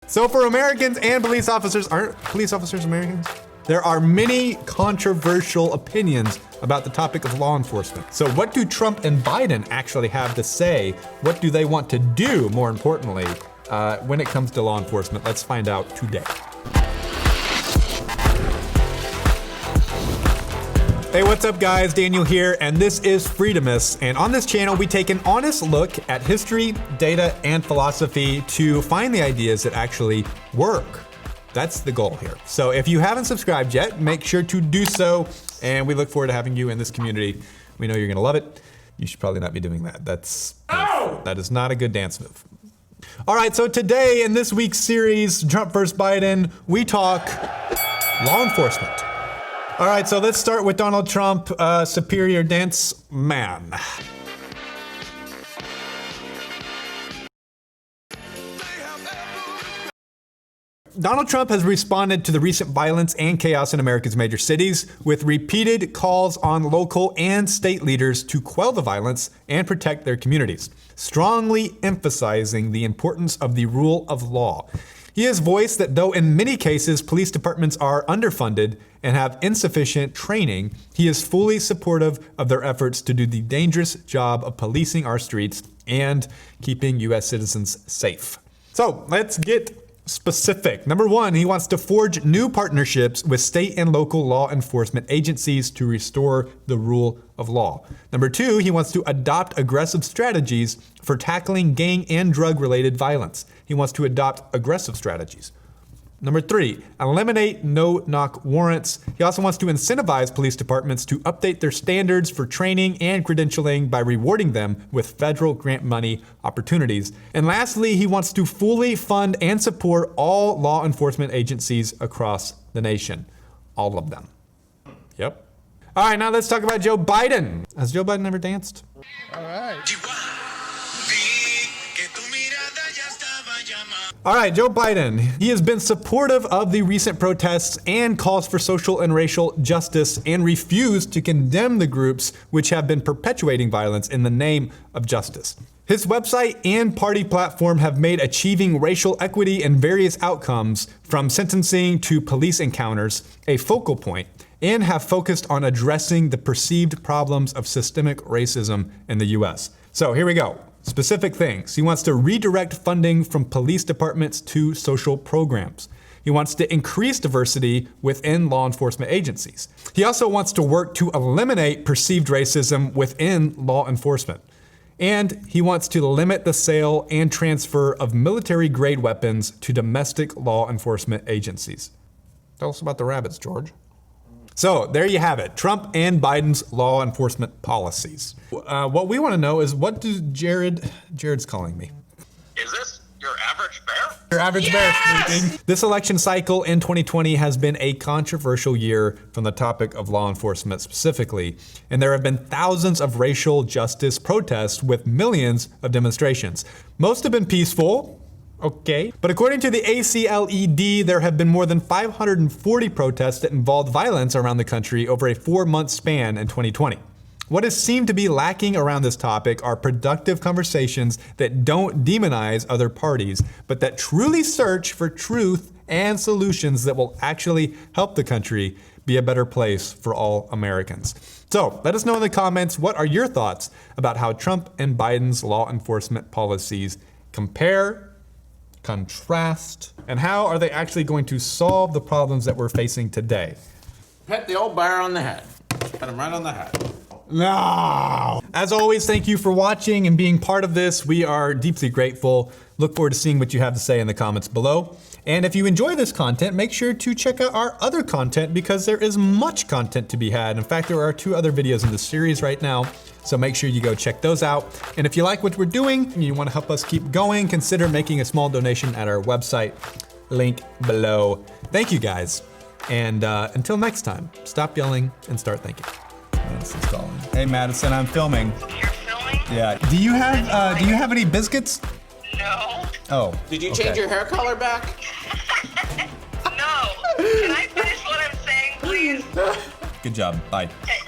So for Americans and police officers, aren't police officers Americans? There are many controversial opinions about the topic of law enforcement. So what do Trump and Biden actually have to say? What do they want to do, more importantly, when it comes to law enforcement? Let's find out today. Hey, what's up guys? Daniel here, and this is Freedomist. And on this channel, we take an honest look at history, data, and philosophy to find the ideas that actually work. That's the goal here. So if you haven't subscribed yet, make sure to do so. And we look forward to having you in this community. We know you're gonna love it. You should probably not be doing that. That is not a good dance move. All right, so today in this week's series, Trump vs. Biden, we talk law enforcement. All right, so let's start with Donald Trump, superior dance man. Donald Trump has responded to the recent violence and chaos in America's major cities with repeated calls on local and state leaders to quell the violence and protect their communities, strongly emphasizing the importance of the rule of law. He has voiced that though in many cases police departments are underfunded and have insufficient training, he is fully supportive of their efforts to do the dangerous job of policing our streets and keeping U.S. citizens safe. So let's get specific. Number one, he wants to forge new partnerships with state and local law enforcement agencies to restore the rule of law. Number two, he wants to adopt aggressive strategies for tackling gang and drug-related violence. He wants to adopt aggressive strategies. Number three, eliminate no-knock warrants. He also wants to incentivize police departments to update their standards for training and credentialing by rewarding them with federal grant money opportunities. And lastly, he wants to fully fund and support all law enforcement agencies across the nation. All of them. Yep. All right, now let's talk about Joe Biden. Has Joe Biden ever danced? All right. All right, Joe Biden. He has been supportive of the recent protests and calls for social and racial justice and refused to condemn the groups which have been perpetuating violence in the name of justice. His website and party platform have made achieving racial equity and various outcomes, from sentencing to police encounters, a focal point, and have focused on addressing the perceived problems of systemic racism in the US. So here we go. Specific things. He wants to redirect funding from police departments to social programs. He wants to increase diversity within law enforcement agencies. He also wants to work to eliminate perceived racism within law enforcement. And he wants to limit the sale and transfer of military-grade weapons to domestic law enforcement agencies. Tell us about the rabbits, George. So there you have it, Trump and Biden's law enforcement policies. What we want to know is, what does Jared's calling me? Is this your average bear? Your average bear speaking. This election cycle in 2020 has been a controversial year from the topic of law enforcement specifically, and there have been thousands of racial justice protests with millions of demonstrations. Most have been peaceful. Okay. But according to the ACLED, there have been more than 540 protests that involved violence around the country over a 4-month span in 2020. What has seemed to be lacking around this topic are productive conversations that don't demonize other parties, but that truly search for truth and solutions that will actually help the country be a better place for all Americans. So let us know in the comments, what are your thoughts about how Trump and Biden's law enforcement policies compare, contrast, and how are they actually going to solve the problems that we're facing today? Pet the old bear on the head. Pet him right on the head. No! As always, thank you for watching and being part of this. We are deeply grateful. Look forward to seeing what you have to say in the comments below. And if you enjoy this content, make sure to check out our other content, because there is much content to be had. In fact, there are 2 other videos in this series right now. So make sure you go check those out. And if you like what we're doing and you want to help us keep going, consider making a small donation at our website. Link below. Thank you guys. And until next time, stop yelling and start thinking. Madison's calling. Hey Madison, I'm filming. You're filming? Yeah. Do you have any biscuits? No. Oh. Did you change your hair color back? No. Can I finish what I'm saying, please? Good job. Bye. Okay.